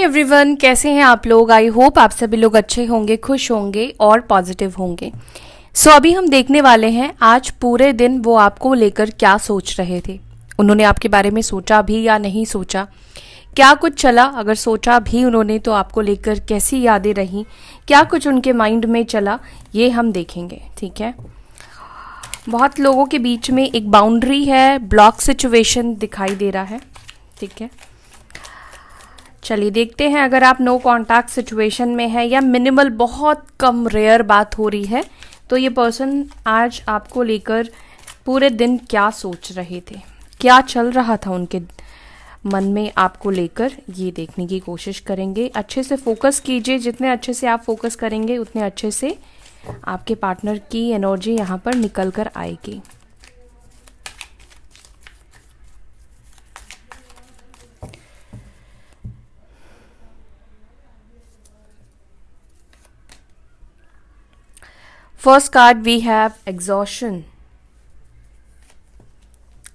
Hi everyone, कैसे हैं आप लोग। आई होप आप सभी लोग अच्छे होंगे, खुश होंगे और पॉजिटिव होंगे। अभी हम देखने वाले हैं आज पूरे दिन वो आपको लेकर क्या सोच रहे थे। उन्होंने आपके बारे में सोचा भी या नहीं सोचा, क्या कुछ चला, अगर सोचा भी उन्होंने तो आपको लेकर कैसी यादें रहीं, क्या कुछ उनके माइंड में चला, ये हम देखेंगे। ठीक है, बहुत लोगों के बीच में एक बाउंड्री है, ब्लॉक सिचुएशन दिखाई दे रहा है। ठीक है, चलिए देखते हैं। अगर आप नो कांटेक्ट सिचुएशन में है या मिनिमल, बहुत कम रेयर बात हो रही है, तो ये पर्सन आज आपको लेकर पूरे दिन क्या सोच रहे थे, क्या चल रहा था उनके मन में आपको लेकर, ये देखने की कोशिश करेंगे। अच्छे से फोकस कीजिए, जितने अच्छे से आप फोकस करेंगे उतने अच्छे से आपके पार्टनर की एनर्जी यहाँ पर निकल कर आएगी। First card we have exhaustion.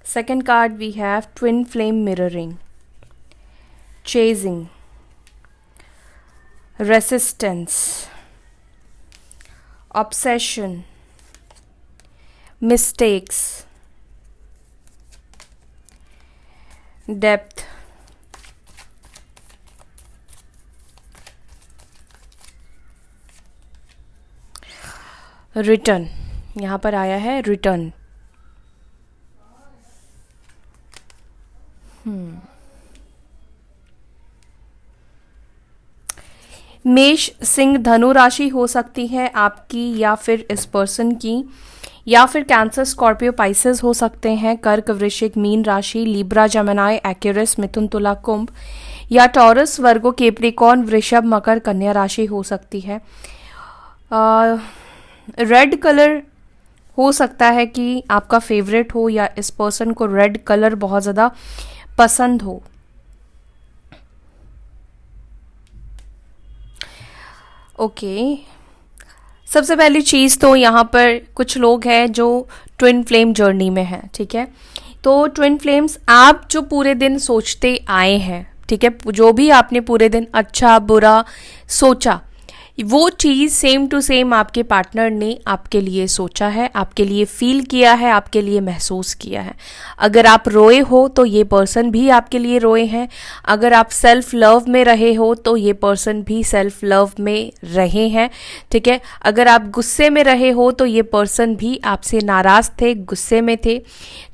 Second card we have twin flame mirroring, chasing, resistance, obsession, mistakes, depth, return. यहाँ पर आया है रिटर्न। मेष, सिंह, धनु राशि हो सकती है आपकी या फिर इस पर्सन की, या फिर कैंसर, स्कॉर्पियो, पाइसेस हो सकते हैं। कर्क, वृश्चिक, मीन राशि, लिब्रा, जमिनाई, एक्यूरिस, मिथुन, तुला, कुंभ, या टॉरस, वर्गो, कैप्रिकॉर्न, वृषभ, मकर, कन्या राशि हो सकती है। रेड कलर हो सकता है कि आपका फेवरेट हो या इस पर्सन को रेड कलर बहुत ज़्यादा पसंद हो। ओके, सबसे पहली चीज़ तो यहाँ पर कुछ लोग हैं जो ट्विन फ्लेम जर्नी में हैं। ठीक है, तो ट्विन फ्लेम्स आप जो पूरे दिन सोचते आए हैं, ठीक है, जो भी आपने पूरे दिन अच्छा बुरा सोचा, वो चीज़ सेम टू सेम आपके पार्टनर ने आपके लिए सोचा है, आपके लिए फील किया है, आपके लिए महसूस किया है। अगर आप रोए हो तो ये पर्सन भी आपके लिए रोए हैं। अगर आप सेल्फ लव में रहे हो तो ये पर्सन भी सेल्फ लव में रहे हैं। ठीक है, अगर आप गुस्से में रहे हो तो ये पर्सन भी आपसे नाराज़ थे, गुस्से में थे।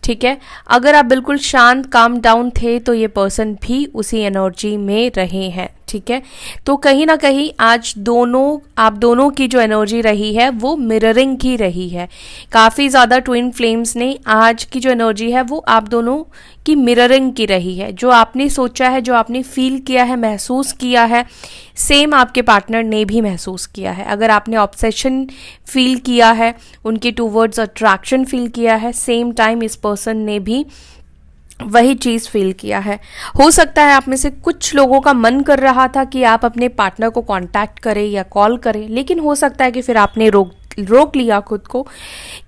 ठीक है, अगर आप बिल्कुल शांत, काम डाउन थे तो ये पर्सन भी उसी एनर्जी में रहे हैं। ठीक है, तो कहीं ना कहीं आज आप दोनों की जो एनर्जी रही है वो मिररिंग की रही है। काफ़ी ज़्यादा ट्विन फ्लेम्स ने आज की जो एनर्जी है वो आप दोनों की मिररिंग की रही है। जो आपने सोचा है, जो आपने फील किया है, महसूस किया है, सेम आपके पार्टनर ने भी महसूस किया है। अगर आपने ऑब्सेशन फील किया है, उनके टूवर्ड्स अट्रैक्शन फील किया है, सेम टाइम इस पर्सन ने भी वही चीज़ फील किया है। हो सकता है आप में से कुछ लोगों का मन कर रहा था कि आप अपने पार्टनर को कांटेक्ट करें या कॉल करें, लेकिन हो सकता है कि फिर आपने रोक लिया खुद को,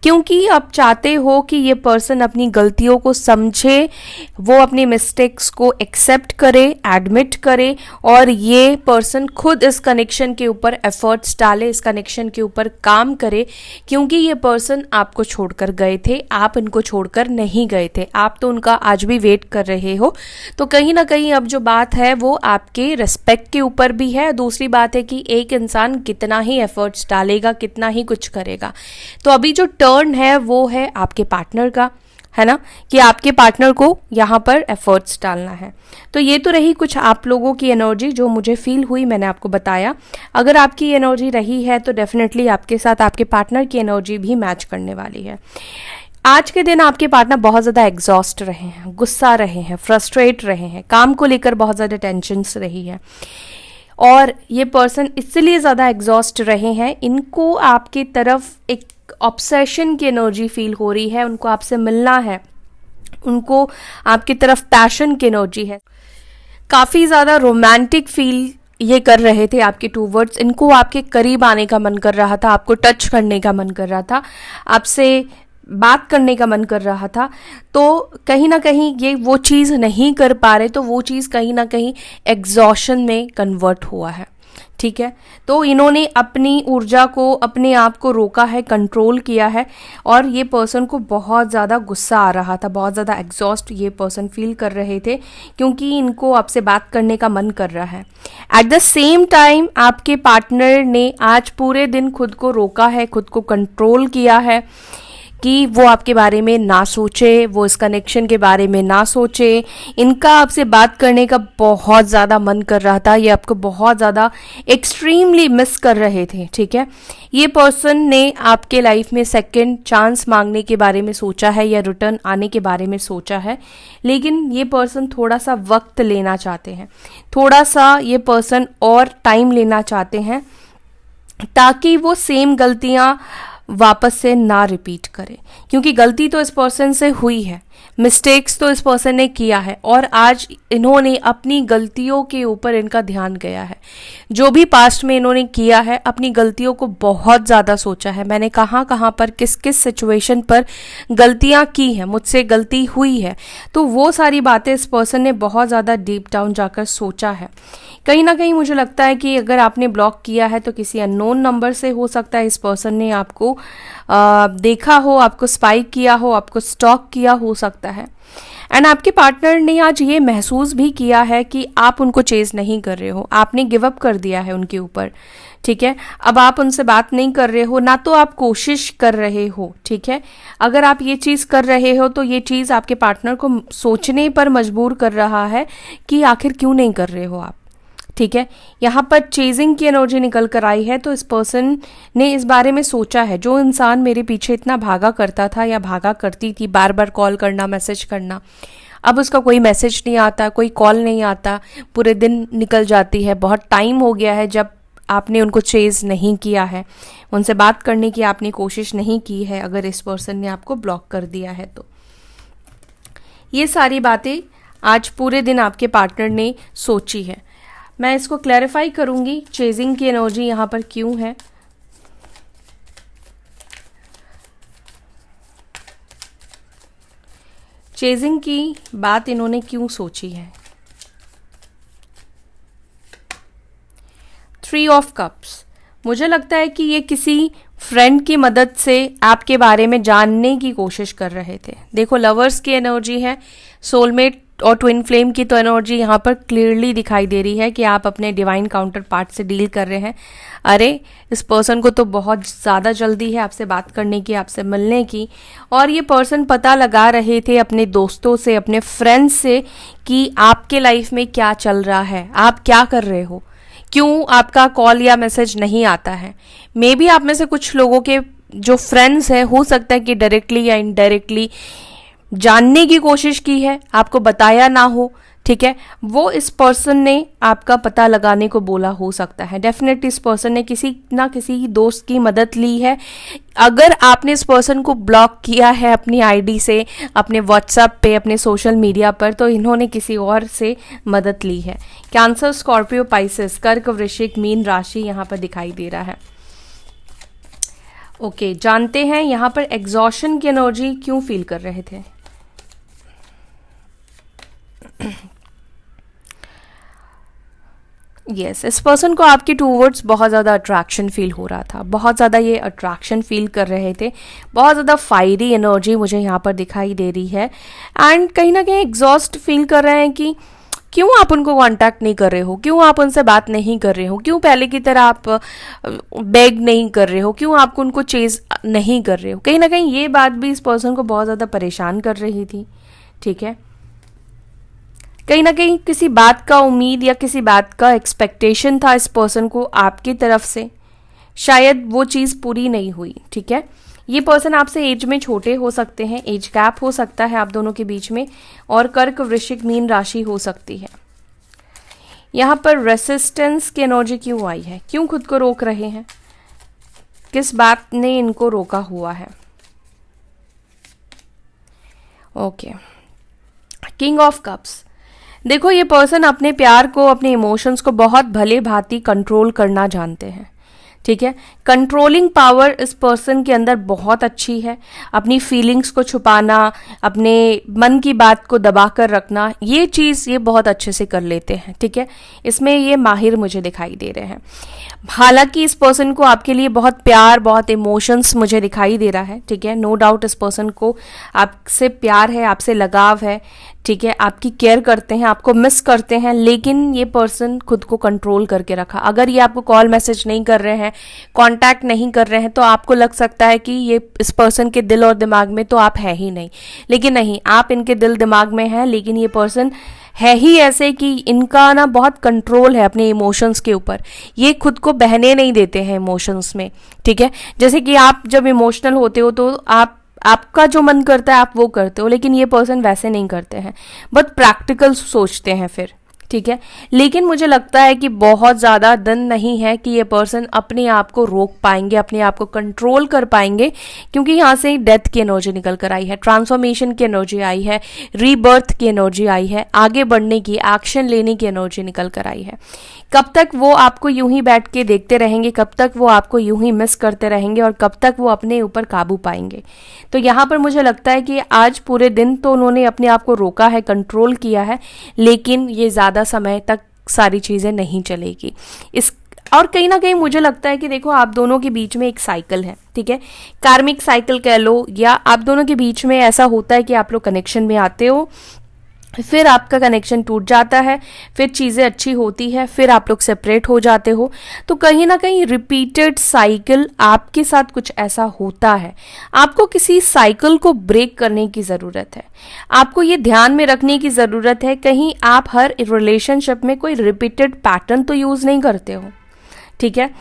क्योंकि आप चाहते हो कि ये पर्सन अपनी गलतियों को समझे, वो अपनी मिस्टेक्स को एक्सेप्ट करे, एडमिट करे, और ये पर्सन खुद इस कनेक्शन के ऊपर एफर्ट्स डाले, इस कनेक्शन के ऊपर काम करे। क्योंकि ये पर्सन आपको छोड़कर गए थे, आप इनको छोड़कर नहीं गए थे, आप तो उनका आज भी वेट कर रहे हो। तो कहीं ना कहीं अब जो बात है वो आपके रिस्पेक्ट के ऊपर भी है। दूसरी बात है कि एक इंसान कितना ही एफर्ट्स डालेगा, कितना ही कुछ करेगा। तो अभी जो टर्न है वो है आपके पार्टनर का, है ना, कि आपके पार्टनर को यहाँ पर एफर्ट्स डालना है। तो ये तो रही कुछ आप लोगों की एनर्जी जो मुझे फील हुई, मैंने आपको बताया। अगर आपकी एनर्जी रही है तो डेफिनेटली आपके साथ आपके पार्टनर की एनर्जी भी मैच करने वाली है। आज के दिन आपके पार्टनर बहुत ज़्यादा एग्जॉस्ट रहे हैं, गुस्सा रहे हैं, फ्रस्ट्रेट रहे हैं, काम को लेकर बहुत ज़्यादा टेंशन्स रही है, और ये पर्सन इसलिए ज़्यादा एग्जॉस्ट रहे हैं, इनको आपकी तरफ एक ऑब्सेशन की एनर्जी फील हो रही है, उनको आपसे मिलना है, उनको आपकी तरफ पैशन की एनर्जी है, काफ़ी ज़्यादा रोमांटिक फील ये कर रहे थे आपके टूवर्ड्स। इनको आपके करीब आने का मन कर रहा था, आपको टच करने का मन कर रहा था, आपसे बात करने का मन कर रहा था, तो कहीं ना कहीं ये वो चीज़ नहीं कर पा रहे, तो वो चीज़ कहीं ना कहीं एग्जॉशन में कन्वर्ट हुआ है। ठीक है, तो इन्होंने अपनी ऊर्जा को, अपने आप को रोका है, कंट्रोल किया है, और ये पर्सन को बहुत ज़्यादा गुस्सा आ रहा था, बहुत ज़्यादा एग्जॉस्ट ये पर्सन फील कर रहे थे, क्योंकि इनको आपसे बात करने का मन कर रहा है। एट द सेम टाइम आपके पार्टनर ने आज पूरे दिन खुद को रोका है, खुद को कंट्रोल किया है कि वो आपके बारे में ना सोचे, वो इस कनेक्शन के बारे में ना सोचे। इनका आपसे बात करने का बहुत ज़्यादा मन कर रहा था, ये आपको बहुत ज़्यादा एक्सट्रीमली मिस कर रहे थे। ठीक है, ये पर्सन ने आपके लाइफ में सेकंड चांस मांगने के बारे में सोचा है या रिटर्न आने के बारे में सोचा है, लेकिन ये पर्सन थोड़ा सा वक्त लेना चाहते हैं, थोड़ा सा ये पर्सन और टाइम लेना चाहते हैं, ताकि वो सेम गलतियाँ वापस से ना रिपीट करे, क्योंकि गलती तो इस पर्सन से हुई है, मिस्टेक्स तो इस पर्सन ने किया है, और आज इन्होंने अपनी गलतियों के ऊपर इनका ध्यान गया है। जो भी पास्ट में इन्होंने किया है, अपनी गलतियों को बहुत ज़्यादा सोचा है, मैंने कहाँ कहाँ पर किस किस सिचुएशन पर गलतियाँ की हैं, मुझसे गलती हुई है, तो वो सारी बातें इस पर्सन ने बहुत ज़्यादा डीप डाउन जाकर सोचा है। कहीं ना कहीं मुझे लगता है कि अगर आपने ब्लॉक किया है तो किसी अननोन नंबर से हो सकता है, इस पर्सन ने आपको देखा हो, आपको स्पाइक किया हो, आपको स्टॉक किया हो सकता है। एंड आपके पार्टनर ने आज ये महसूस भी किया है कि आप उनको चेज नहीं कर रहे हो, आपने गिव अप कर दिया है उनके ऊपर। ठीक है, अब आप उनसे बात नहीं कर रहे हो, ना तो आप कोशिश कर रहे हो। ठीक है, अगर आप ये चीज़ कर रहे हो तो ये चीज़ आपके पार्टनर को सोचने पर मजबूर कर रहा है कि आखिर क्यों नहीं कर रहे हो आप। ठीक है, यहाँ पर चेजिंग की एनर्जी निकल कर आई है, तो इस पर्सन ने इस बारे में सोचा है, जो इंसान मेरे पीछे इतना भागा करता था या भागा करती थी, बार बार कॉल करना, मैसेज करना, अब उसका कोई मैसेज नहीं आता, कोई कॉल नहीं आता, पूरे दिन निकल जाती है, बहुत टाइम हो गया है जब आपने उनको चेज नहीं किया है, उनसे बात करने की आपने कोशिश नहीं की है, अगर इस पर्सन ने आपको ब्लॉक कर दिया है तो। ये सारी बातें आज पूरे दिन आपके पार्टनर ने सोची है। मैं इसको क्लैरिफाई करूंगी, चेजिंग की एनर्जी यहाँ पर क्यों है। चेजिंग की बात इन्होंने क्यों सोची है। 3 ऑफ कप्स, मुझे लगता है कि ये किसी फ्रेंड की मदद से आपके बारे में जानने की कोशिश कर रहे थे। देखो, लवर्स की एनर्जी है, सोलमेट और ट्विन फ्लेम की तो एनर्जी यहाँ पर क्लियरली दिखाई दे रही है कि आप अपने डिवाइन काउंटर पार्ट से डील कर रहे हैं। अरे, इस पर्सन को तो बहुत ज़्यादा जल्दी है आपसे बात करने की, आपसे मिलने की, और ये पर्सन पता लगा रहे थे अपने दोस्तों से, अपने फ्रेंड्स से कि आपके लाइफ में क्या चल रहा है, आप क्या कर रहे हो, क्यों आपका कॉल या मैसेज नहीं आता है। मे बी आप में से कुछ लोगों के जो फ्रेंड्स हैं, हो सकता है कि डायरेक्टली या इनडायरेक्टली जानने की कोशिश की है, आपको बताया ना हो। ठीक है, वो इस पर्सन ने आपका पता लगाने को बोला हो सकता है। डेफिनेटली इस पर्सन ने किसी ना किसी दोस्त की मदद ली है। अगर आपने इस पर्सन को ब्लॉक किया है अपनी आईडी से, अपने व्हाट्सएप पे, अपने सोशल मीडिया पर, तो इन्होंने किसी और से मदद ली है। कैंसर, स्कॉर्पियो, पाइसेस, कर्क, वृश्चिक, मीन राशि यहाँ पर दिखाई दे रहा है। ओके, जानते हैं यहाँ पर एग्जॉशन की एनर्जी क्यों फील कर रहे थे। यस, इस पर्सन को आपके टूवर्ड्स बहुत ज़्यादा अट्रैक्शन फील हो रहा था, बहुत ज़्यादा ये अट्रैक्शन फील कर रहे थे, बहुत ज़्यादा फायरी एनर्जी मुझे यहाँ पर दिखाई दे रही है। एंड कहीं ना कहीं एग्जॉस्ट फील कर रहे हैं कि क्यों आप उनको कांटेक्ट नहीं कर रहे हो, क्यों आप उनसे बात नहीं कर रहे हो, क्यों पहले की तरह आप बेग नहीं कर रहे हो, क्यों आपको उनको चेज नहीं कर रहे हो। कहीं ना कहीं ये बात भी इस पर्सन को बहुत ज़्यादा परेशान कर रही थी। ठीक है, कहीं ना कहीं किसी बात का उम्मीद या किसी बात का एक्सपेक्टेशन था इस पर्सन को आपकी तरफ से, शायद वो चीज़ पूरी नहीं हुई। ठीक है, ये पर्सन आपसे एज में छोटे हो सकते हैं, एज गैप हो सकता है आप दोनों के बीच में, और कर्क, वृश्चिक, मीन राशि हो सकती है। यहाँ पर रेसिस्टेंस की एनर्जी क्यों आई है, क्यों खुद को रोक रहे हैं, किस बात ने इनको रोका हुआ है। ओके, किंग ऑफ कप्स, देखो ये पर्सन अपने प्यार को, अपने इमोशंस को बहुत भले भांति कंट्रोल करना जानते हैं। ठीक है। कंट्रोलिंग पावर इस पर्सन के अंदर बहुत अच्छी है। अपनी फीलिंग्स को छुपाना, अपने मन की बात को दबा कर रखना, ये चीज़ ये बहुत अच्छे से कर लेते हैं, ठीक है। इसमें ये माहिर मुझे दिखाई दे रहे हैं। हालांकि इस पर्सन को आपके लिए बहुत प्यार, बहुत इमोशंस मुझे दिखाई दे रहा है, ठीक है। नो डाउट इस पर्सन को आपसे प्यार है, आपसे लगाव है, ठीक है। आपकी केयर करते हैं, आपको मिस करते हैं, लेकिन ये पर्सन खुद को कंट्रोल करके रखा। अगर ये आपको कॉल मैसेज नहीं कर रहे हैं, कांटेक्ट नहीं कर रहे हैं, तो आपको लग सकता है कि ये इस पर्सन के दिल और दिमाग में तो आप है ही नहीं। लेकिन नहीं, आप इनके दिल दिमाग में हैं, लेकिन ये पर्सन है ही ऐसे कि इनका ना बहुत कंट्रोल है अपने इमोशंस के ऊपर। ये खुद को बहने नहीं देते हैं इमोशंस में, ठीक है। जैसे कि आप जब इमोशनल होते हो तो आपका जो मन करता है आप वो करते हो, लेकिन ये पर्सन वैसे नहीं करते हैं, बहुत प्रैक्टिकल सोचते हैं फिर, ठीक है। लेकिन मुझे लगता है कि बहुत ज़्यादा दिन नहीं है कि ये पर्सन अपने आप को रोक पाएंगे, अपने आप को कंट्रोल कर पाएंगे, क्योंकि यहाँ से डेथ की एनर्जी निकल कर आई है, ट्रांसफॉर्मेशन की एनर्जी आई है, रीबर्थ की एनर्जी आई है, आगे बढ़ने की, एक्शन लेने की एनर्जी निकल कर आई है। कब तक वो आपको यूं ही बैठ के देखते रहेंगे, कब तक वो आपको यूं ही मिस करते रहेंगे, और कब तक वो अपने ऊपर काबू पाएंगे। तो यहाँ पर मुझे लगता है कि आज पूरे दिन तो उन्होंने अपने आप को रोका है, कंट्रोल किया है, लेकिन ये ज़्यादा समय तक सारी चीज़ें नहीं चलेगी। और कहीं ना कहीं मुझे लगता है कि देखो, आप दोनों के बीच में एक साइकिल है, ठीक है। कार्मिक साइकिल कह लो, या आप दोनों के बीच में ऐसा होता है कि आप लोग कनेक्शन में आते हो, फिर आपका कनेक्शन टूट जाता है, फिर चीज़ें अच्छी होती है, फिर आप लोग सेपरेट हो जाते हो। तो कहीं ना कहीं रिपीटेड साइकिल आपके साथ कुछ ऐसा होता है। आपको किसी साइकिल को ब्रेक करने की ज़रूरत है, आपको ये ध्यान में रखने की ज़रूरत है, कहीं आप हर रिलेशनशिप में कोई रिपीटेड पैटर्न तो यूज़ नहीं करते हो, ठीक है।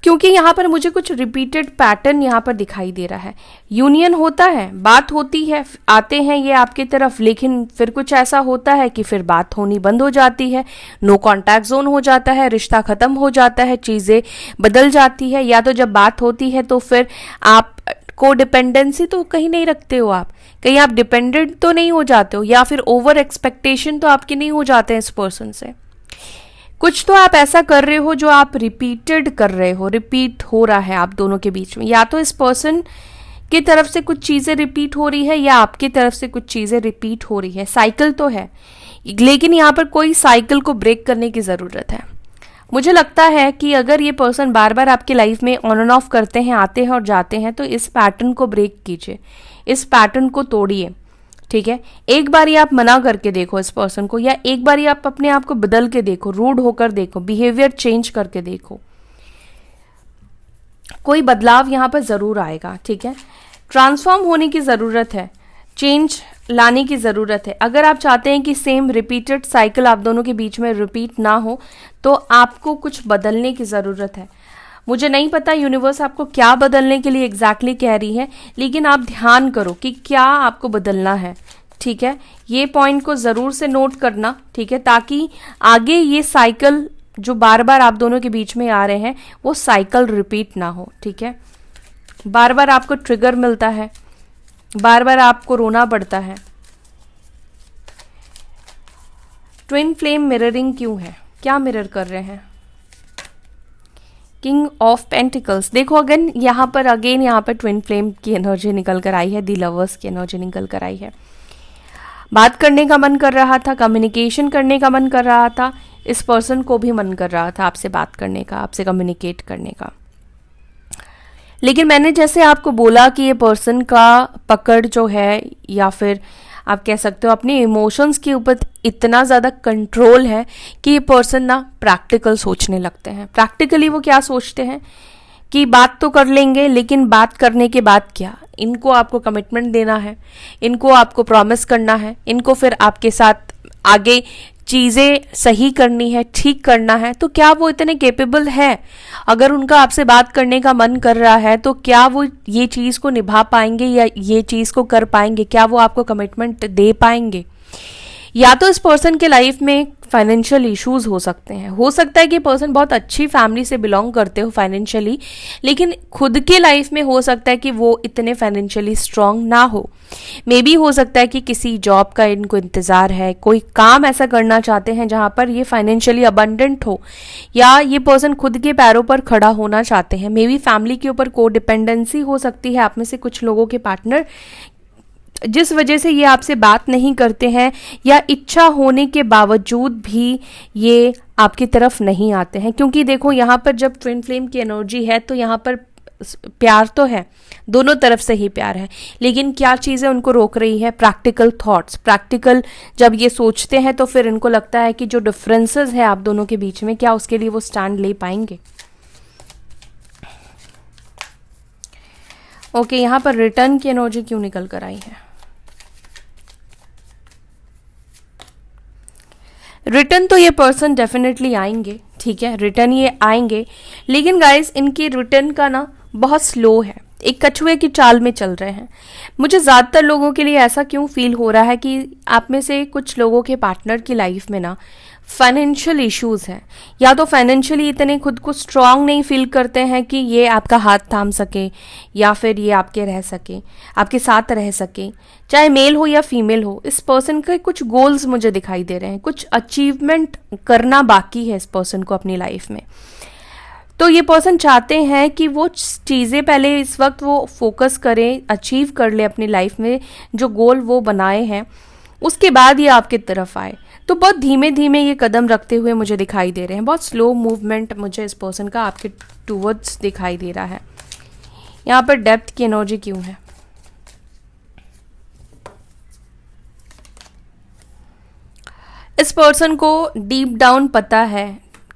क्योंकि यहाँ पर मुझे कुछ रिपीटेड पैटर्न यहाँ पर दिखाई दे रहा है। यूनियन होता है, बात होती है, आते हैं ये आपकी तरफ, लेकिन फिर कुछ ऐसा होता है कि फिर बात होनी बंद हो जाती है, नो कॉन्टैक्ट जोन हो जाता है, रिश्ता खत्म हो जाता है, चीज़ें बदल जाती है। या तो जब बात होती है तो फिर आप को डिपेंडेंसी तो कहीं नहीं रखते हो, आप कहीं आप डिपेंडेंट तो नहीं हो जाते हो, या फिर ओवर एक्सपेक्टेशन तो आपके नहीं हो जाते हैं इस पर्सन से। कुछ तो आप ऐसा कर रहे हो जो आप रिपीटेड कर रहे हो, रिपीट हो रहा है आप दोनों के बीच में। या तो इस पर्सन की तरफ से कुछ चीज़ें रिपीट हो रही है, या आपकी तरफ से कुछ चीज़ें रिपीट हो रही है। साइकिल तो है, लेकिन यहाँ पर कोई साइकिल को ब्रेक करने की ज़रूरत है। मुझे लगता है कि अगर ये पर्सन बार बार आपकी लाइफ में ऑन एंड ऑफ करते हैं, आते हैं और जाते हैं, तो इस पैटर्न को ब्रेक कीजिए, इस पैटर्न को तोड़िए, ठीक है। एक बार आप मना करके देखो इस पर्सन को, या एक बार आप अपने आप को बदल के देखो, रूड होकर देखो, बिहेवियर चेंज करके देखो, कोई बदलाव यहाँ पर ज़रूर आएगा, ठीक है। ट्रांसफॉर्म होने की ज़रूरत है, चेंज लाने की ज़रूरत है। अगर आप चाहते हैं कि सेम रिपीटेड साइकिल आप दोनों के बीच में रिपीट ना हो, तो आपको कुछ बदलने की ज़रूरत है। मुझे नहीं पता यूनिवर्स आपको क्या बदलने के लिए एग्जैक्टली कह रही है, लेकिन आप ध्यान करो कि क्या आपको बदलना है, ठीक है। ये पॉइंट को ज़रूर से नोट करना, ठीक है, ताकि आगे ये साइकिल जो बार बार आप दोनों के बीच में आ रहे हैं वो साइकिल रिपीट ना हो, ठीक है। बार बार आपको ट्रिगर मिलता है, बार बार आपको रोना पड़ता है। ट्विन फ्लेम मिररिंग क्यों है, क्या मिरर कर रहे हैं? King of pentacles. देखो अगेन यहाँ पर ट्विन फ्लेम की एनर्जी निकल कर आई है, दी लवर्स की एनर्जी निकल कर आई है। बात करने का मन कर रहा था, कम्युनिकेशन करने का मन कर रहा था, इस पर्सन को भी मन कर रहा था आपसे बात करने का, आपसे कम्युनिकेट करने का। लेकिन मैंने जैसे आपको बोला कि ये पर्सन का पकड़ जो है, या फिर आप कह सकते हो अपने इमोशंस के ऊपर इतना ज़्यादा कंट्रोल है कि ये पर्सन ना प्रैक्टिकल सोचने लगते हैं। प्रैक्टिकली वो क्या सोचते हैं कि बात तो कर लेंगे, लेकिन बात करने के बाद क्या? इनको आपको कमिटमेंट देना है, इनको आपको प्रॉमिस करना है, इनको फिर आपके साथ आगे चीज़ें सही करनी है, ठीक करना है। तो क्या वो इतने केपेबल है? अगर उनका आपसे बात करने का मन कर रहा है तो क्या वो ये चीज़ को निभा पाएंगे, या ये चीज़ को कर पाएंगे? क्या वो आपको कमिटमेंट दे पाएंगे? या तो इस पर्सन के लाइफ में फाइनेंशियल इश्यूज हो सकते हैं। हो सकता है कि पर्सन बहुत अच्छी फैमिली से बिलोंग करते हो फाइनेंशियली, लेकिन खुद के लाइफ में हो सकता है कि वो इतने फाइनेंशियली स्ट्रांग ना हो। मे बी हो सकता है कि किसी जॉब का इनको इंतज़ार है, कोई काम ऐसा करना चाहते हैं जहाँ पर ये फाइनेंशियली अबंडेंट हो, या ये पर्सन खुद के पैरों पर खड़ा होना चाहते हैं। मे बी फैमिली के ऊपर को डिपेंडेंसी हो सकती है आप में से कुछ लोगों के पार्टनर, जिस वजह से ये आपसे बात नहीं करते हैं, या इच्छा होने के बावजूद भी ये आपकी तरफ नहीं आते हैं। क्योंकि देखो यहाँ पर जब ट्विन फ्लेम की एनर्जी है तो यहाँ पर प्यार तो है, दोनों तरफ से ही प्यार है, लेकिन क्या चीज़ें उनको रोक रही है? Practical thoughts. प्रैक्टिकल जब ये सोचते हैं तो फिर इनको लगता है कि जो डिफरेंसेस है आप दोनों के बीच में, क्या उसके लिए वो स्टैंड ले पाएंगे? ओके, यहाँ पर रिटर्न की एनर्जी क्यों निकल कर आई है? रिटर्न तो ये पर्सन डेफिनेटली आएंगे, ठीक है, रिटर्न ये आएंगे, लेकिन गाइस इनकी रिटर्न का ना बहुत स्लो है, एक कछुए की चाल में चल रहे हैं। मुझे ज़्यादातर लोगों के लिए ऐसा क्यों फील हो रहा है कि आप में से कुछ लोगों के पार्टनर की लाइफ में ना फाइनेंशियल इश्यूज हैं, या तो फाइनेंशियली इतने खुद को स्ट्रांग नहीं फील करते हैं कि ये आपका हाथ थाम सके, या फिर ये आपके रह सके, आपके साथ रह सके, चाहे मेल हो या फीमेल हो। इस पर्सन के कुछ गोल्स मुझे दिखाई दे रहे हैं, कुछ अचीवमेंट करना बाकी है इस पर्सन को अपनी लाइफ में। तो ये पर्सन चाहते हैं कि वो चीज़ें पहले इस वक्त वो फोकस करें, अचीव कर ले अपनी लाइफ में जो गोल वो बनाए हैं, उसके बाद ये आपकी तरफ आए। तो बहुत धीमे धीमे ये कदम रखते हुए मुझे दिखाई दे रहे हैं, बहुत स्लो मूवमेंट मुझे इस पर्सन का आपके टूवर्ड्स दिखाई दे रहा है। यहाँ पर डेप्थ की एनर्जी क्यों है? इस पर्सन को डीप डाउन पता है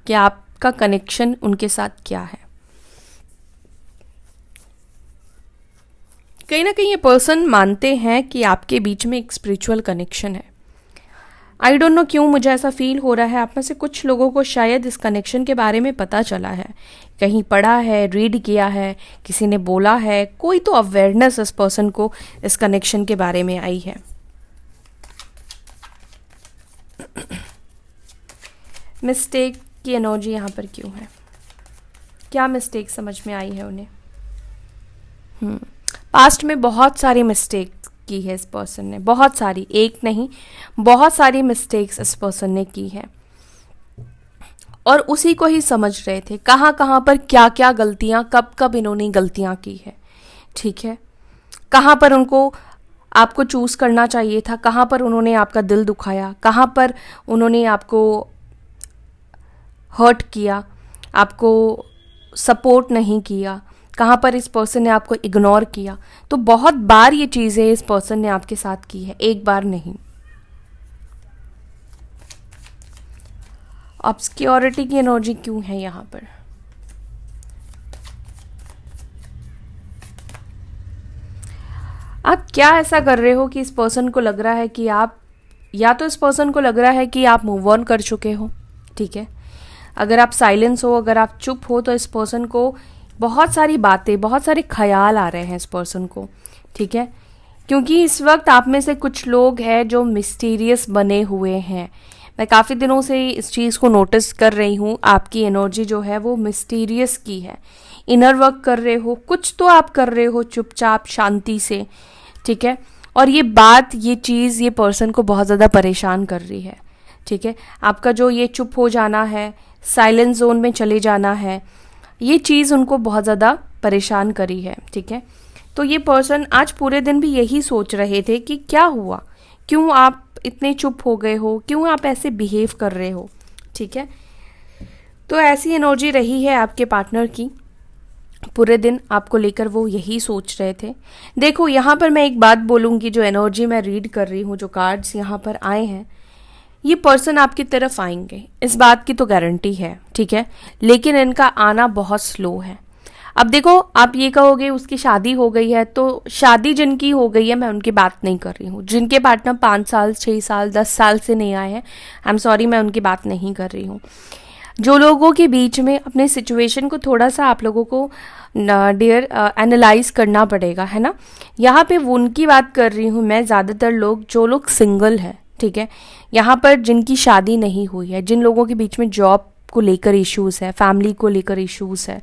कि आपका कनेक्शन उनके साथ क्या है। कहीं ना कहीं ये पर्सन मानते हैं कि आपके बीच में एक स्पिरिचुअल कनेक्शन है। आई डोंट नो क्यों मुझे ऐसा फील हो रहा है, आप में से कुछ लोगों को शायद इस कनेक्शन के बारे में पता चला है, कहीं पढ़ा है, रीड किया है, किसी ने बोला है, कोई तो अवेयरनेस इस पर्सन को इस कनेक्शन के बारे में आई है। मिस्टेक की एनर्जी यहाँ पर क्यों है? क्या मिस्टेक समझ में आई है उन्हें? पास्ट में बहुत सारी मिस्टेक की है इस पर्सन ने, बहुत सारी, एक नहीं बहुत सारी मिस्टेक्स इस पर्सन ने की है, और उसी को ही समझ रहे थे कहाँ कहाँ पर क्या क्या गलतियाँ, कब कब इन्होंने गलतियाँ की है, ठीक है, कहाँ पर उनको आपको चूज़ करना चाहिए था, कहाँ पर उन्होंने आपका दिल दुखाया, कहाँ पर उन्होंने आपको हर्ट किया, आपको सपोर्ट नहीं किया, कहाँ पर इस पर्सन ने आपको इग्नोर किया। तो बहुत बार ये चीज़ें इस पर्सन ने आपके साथ की है, एक बार नहीं। ऑब्सक्योरिटी की एनर्जी क्यों है यहाँ पर? आप क्या ऐसा कर रहे हो कि इस पर्सन को लग रहा है कि आप, या तो इस पर्सन को लग रहा है कि आप मूव ऑन कर चुके हो, ठीक है, अगर आप साइलेंस हो, अगर आप चुप हो, तो इस पर्सन को बहुत सारी बातें, बहुत सारे ख्याल आ रहे हैं इस पर्सन को, ठीक है, क्योंकि इस वक्त आप में से कुछ लोग हैं जो मिस्टीरियस बने हुए हैं। मैं काफ़ी दिनों से इस चीज़ को नोटिस कर रही हूँ, आपकी एनर्जी जो है वो मिस्टीरियस की है, इनर वर्क कर रहे हो, कुछ तो आप कर रहे हो चुपचाप शांति से, ठीक है, और ये बात, ये चीज़, ये पर्सन को बहुत ज़्यादा परेशान कर रही है, ठीक है, आपका जो ये चुप हो जाना है, साइलेंस जोन में चले जाना है, ये चीज़ उनको बहुत ज़्यादा परेशान करी है, ठीक है। तो ये पर्सन आज पूरे दिन भी यही सोच रहे थे कि क्या हुआ, क्यों आप इतने चुप हो गए हो, क्यों आप ऐसे बिहेव कर रहे हो, ठीक है। तो ऐसी एनर्जी रही है आपके पार्टनर की, पूरे दिन आपको लेकर वो यही सोच रहे थे। देखो यहाँ पर मैं एक बात बोलूँगी, जो एनर्जी मैं रीड कर रही हूँ, जो कार्ड्स यहाँ पर आए हैं, ये पर्सन आपकी तरफ आएंगे, इस बात की तो गारंटी है, ठीक है, लेकिन इनका आना बहुत स्लो है। अब देखो, आप ये कहोगे उसकी शादी हो गई है, तो शादी जिनकी हो गई है, मैं उनकी बात नहीं कर रही हूँ। जिनके पार्टनर 5 साल 6 साल 10 साल से नहीं आए हैं, आई एम सॉरी, मैं उनकी बात नहीं कर रही हूँ। जो लोगों के बीच में अपने सिचुएशन को थोड़ा सा आप लोगों को डियर एनालाइज करना पड़ेगा, है ना। यहाँ पे उनकी बात कर रही हूँ मैं, ज़्यादातर लोग जो लोग सिंगल हैं, ठीक है। यहाँ पर जिनकी शादी नहीं हुई है, जिन लोगों के बीच में जॉब को लेकर इश्यूज है, फैमिली को लेकर इश्यूज है,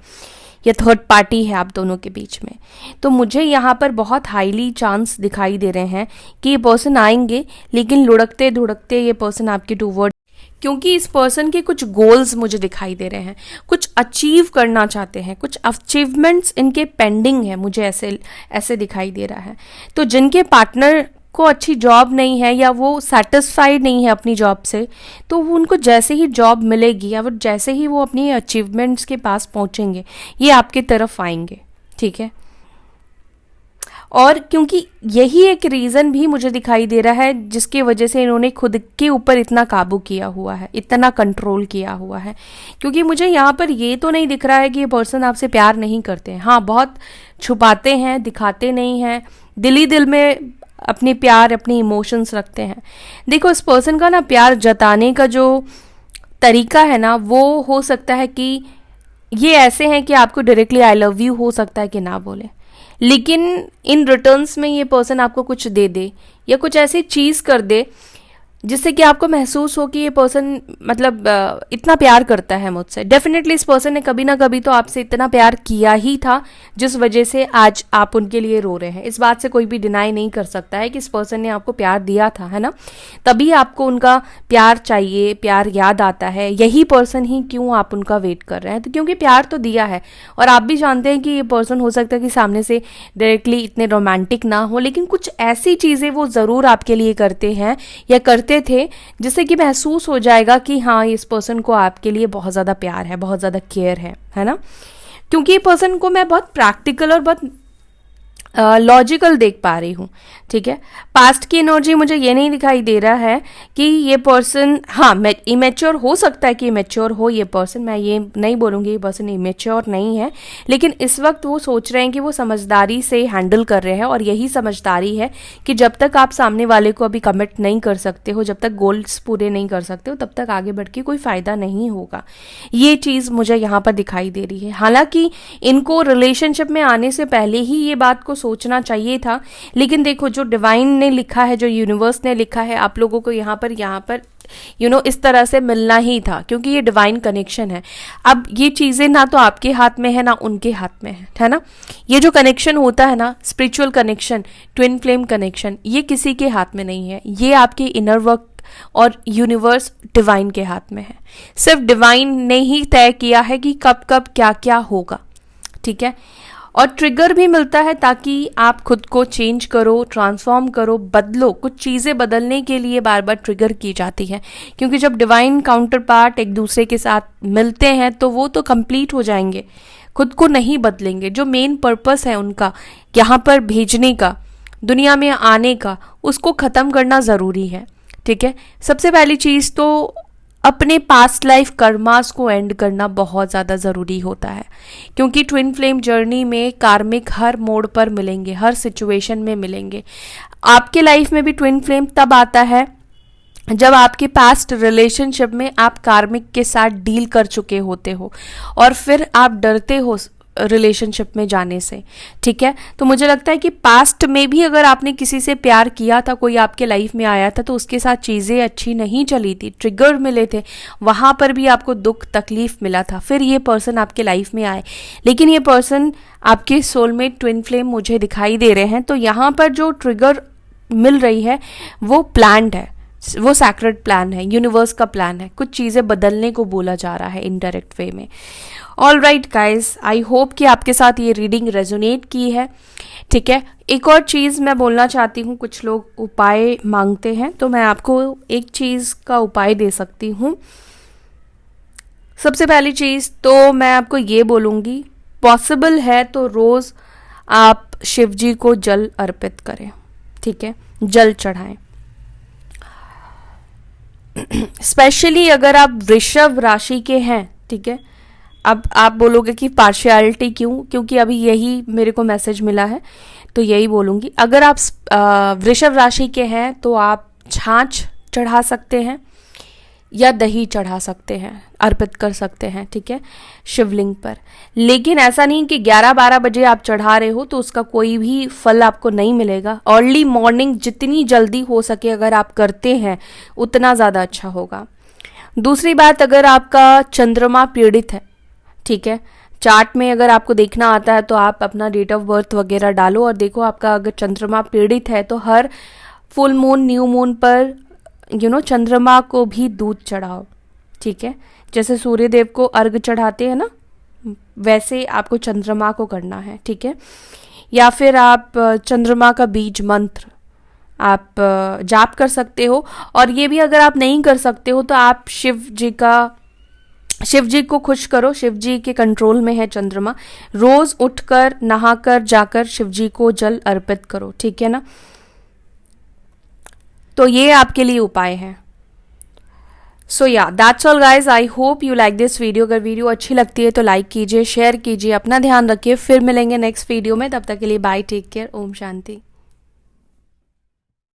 या थर्ड पार्टी है आप दोनों के बीच में, तो मुझे यहाँ पर बहुत हाईली चांस दिखाई दे रहे हैं कि ये पर्सन आएंगे, लेकिन लुढ़कते धुढ़कते ये पर्सन आपके टूवर्ड, क्योंकि इस पर्सन के कुछ गोल्स मुझे दिखाई दे रहे हैं, कुछ अचीव करना चाहते हैं, कुछ अचीवमेंट्स इनके पेंडिंग है, मुझे ऐसे ऐसे दिखाई दे रहा है। तो जिनके पार्टनर को अच्छी जॉब नहीं है या वो सेटिस्फाइड नहीं है अपनी जॉब से, तो वो उनको जैसे ही जॉब मिलेगी या वो जैसे ही वो अपनी अचीवमेंट्स के पास पहुंचेंगे, ये आपकी तरफ आएंगे, ठीक है। और क्योंकि यही एक रीज़न भी मुझे दिखाई दे रहा है जिसकी वजह से इन्होंने खुद के ऊपर इतना काबू किया हुआ है, इतना कंट्रोल किया हुआ है, क्योंकि मुझे यहाँ पर ये तो नहीं दिख रहा है कि ये पर्सन आपसे प्यार नहीं करते हैं। हाँ, बहुत छुपाते हैं, दिखाते नहीं हैं, दिल ही दिल में अपने प्यार, अपनी इमोशंस रखते हैं। देखो, इस पर्सन का ना प्यार जताने का जो तरीका है ना, वो हो सकता है कि ये ऐसे हैं कि आपको डायरेक्टली आई लव यू हो सकता है कि ना बोले, लेकिन इन रिटर्न्स में ये पर्सन आपको कुछ दे दे या कुछ ऐसी चीज़ कर दे जिससे कि आपको महसूस हो कि ये पर्सन मतलब इतना प्यार करता है मुझसे। डेफिनेटली इस पर्सन ने कभी ना कभी तो आपसे इतना प्यार किया ही था जिस वजह से आज आप उनके लिए रो रहे हैं। इस बात से कोई भी डिनाई नहीं कर सकता है कि इस पर्सन ने आपको प्यार दिया था, है ना, तभी आपको उनका प्यार चाहिए, प्यार याद आता है। यही पर्सन ही क्यों आप उनका वेट कर रहे हैं, तो क्योंकि प्यार तो दिया है। और आप भी जानते हैं कि ये पर्सन हो सकता है कि सामने से डायरेक्टली इतने रोमांटिक ना हो, लेकिन कुछ ऐसी चीज़ें वो ज़रूर आपके लिए करते हैं या करते थे जिससे कि महसूस हो जाएगा कि हाँ, इस पर्सन को आपके लिए बहुत ज़्यादा प्यार है, बहुत ज़्यादा केयर है ना। क्योंकि ये पर्सन को मैं बहुत प्रैक्टिकल और बहुत लॉजिकल देख पा रही हूँ, ठीक है। पास्ट की एनर्जी मुझे ये नहीं दिखाई दे रहा है कि ये पर्सन, हाँ, इमेच्योर हो सकता है कि इमेच्योर हो ये पर्सन, मैं ये नहीं बोलूँगी ये पर्सन इमेच्योर नहीं है, लेकिन इस वक्त वो सोच रहे हैं कि वो समझदारी से हैंडल कर रहे हैं। और यही समझदारी है कि जब तक आप सामने वाले को अभी कमिट नहीं कर सकते हो, जब तक गोल्स पूरे नहीं कर सकते हो, तब तक आगे बढ़ के कोई फ़ायदा नहीं होगा। ये चीज़ मुझे यहाँ पर दिखाई दे रही है। हालांकि इनको रिलेशनशिप में आने से पहले ही ये बात को सोचना चाहिए था, लेकिन देखो, जो डिवाइन ने लिखा है, जो यूनिवर्स ने लिखा है, आप लोगों को यहाँ पर इस तरह से मिलना ही था, क्योंकि ये डिवाइन कनेक्शन है। अब ये चीज़ें ना तो आपके हाथ में है ना उनके हाथ में है ना। ये जो कनेक्शन होता है ना, spiritual connection, twin flame connection, ये किसी के हाथ में नहीं है, ये आपके इनर वर्क और यूनिवर्स डिवाइन के हाथ में है। सिर्फ डिवाइन ने ही तय किया है कि कब कब क्या क्या होगा, ठीक है। और ट्रिगर भी मिलता है ताकि आप खुद को चेंज करो, ट्रांसफॉर्म करो, बदलो। कुछ चीज़ें बदलने के लिए बार बार ट्रिगर की जाती है, क्योंकि जब डिवाइन काउंटर पार्ट एक दूसरे के साथ मिलते हैं तो वो तो कंप्लीट हो जाएंगे, खुद को नहीं बदलेंगे। जो मेन पर्पस है उनका यहाँ पर भेजने का, दुनिया में आने का, उसको ख़त्म करना ज़रूरी है, ठीक है। सबसे पहली चीज़ तो अपने पास्ट लाइफ कर्मास को एंड करना बहुत ज़्यादा ज़रूरी होता है, क्योंकि ट्विन फ्लेम जर्नी में कार्मिक हर मोड़ पर मिलेंगे, हर सिचुएशन में मिलेंगे। आपके लाइफ में भी ट्विन फ्लेम तब आता है जब आपके पास्ट रिलेशनशिप में आप कार्मिक के साथ डील कर चुके होते हो और फिर आप डरते हो रिलेशनशिप में जाने से, ठीक है। तो मुझे लगता है कि पास्ट में भी अगर आपने किसी से प्यार किया था, कोई आपके लाइफ में आया था, तो उसके साथ चीज़ें अच्छी नहीं चली थी, ट्रिगर मिले थे, वहाँ पर भी आपको दुख तकलीफ मिला था, फिर ये पर्सन आपके लाइफ में आए। लेकिन ये पर्सन आपके सोलमेट ट्विन फ्लेम मुझे दिखाई दे रहे हैं। तो यहाँ पर जो ट्रिगर मिल रही है वो प्लान्ड है, वो सैक्रेड प्लान है, यूनिवर्स का प्लान है। कुछ चीज़ें बदलने को बोला जा रहा है इनडायरेक्ट वे में। All right guys, I hope कि आपके साथ ये रीडिंग रेजोनेट की है, ठीक है। एक और चीज़ मैं बोलना चाहती हूँ, कुछ लोग उपाय मांगते हैं, तो मैं आपको एक चीज़ का उपाय दे सकती हूँ। सबसे पहली चीज़ तो मैं आपको ये बोलूँगी, पॉसिबल है तो रोज़ आप शिव जी को जल अर्पित करें, ठीक है, जल चढ़ाएं। स्पेशली अगर आप वृषभ राशि के हैं, ठीक है। अब आप बोलोगे कि पार्शियलिटी क्यों, क्योंकि अभी यही मेरे को मैसेज मिला है तो यही बोलूँगी। अगर आप वृषभ राशि के हैं तो आप छाछ चढ़ा सकते हैं, या दही चढ़ा सकते हैं, अर्पित कर सकते हैं, ठीक है, शिवलिंग पर। लेकिन ऐसा नहीं कि 11-12 बजे आप चढ़ा रहे हो तो उसका कोई भी फल आपको नहीं मिलेगा। अर्ली मॉर्निंग जितनी जल्दी हो सके अगर आप करते हैं उतना ज़्यादा अच्छा होगा। दूसरी बात, अगर आपका चंद्रमा पीड़ित है, ठीक है, चार्ट में अगर आपको देखना आता है तो आप अपना डेट ऑफ बर्थ वगैरह डालो और देखो आपका अगर चंद्रमा पीड़ित है तो हर फुल मून, न्यू मून पर चंद्रमा को भी दूध चढ़ाओ, ठीक है। जैसे सूर्य देव को अर्घ चढ़ाते हैं ना, वैसे आपको चंद्रमा को करना है, ठीक है। या फिर आप चंद्रमा का बीज मंत्र आप जाप कर सकते हो। और ये भी अगर आप नहीं कर सकते हो तो आप शिव जी को खुश करो, शिव जी के कंट्रोल में है चंद्रमा। रोज उठकर नहाकर जाकर शिव जी को जल अर्पित करो, ठीक है ना। तो ये आपके लिए उपाय है। सो या that's all guys, I hope you like this video. अगर वीडियो अच्छी लगती है तो लाइक कीजिए, शेयर कीजिए, अपना ध्यान रखिए। फिर मिलेंगे नेक्स्ट वीडियो में, तब तक के लिए bye, take care, Om Shanti.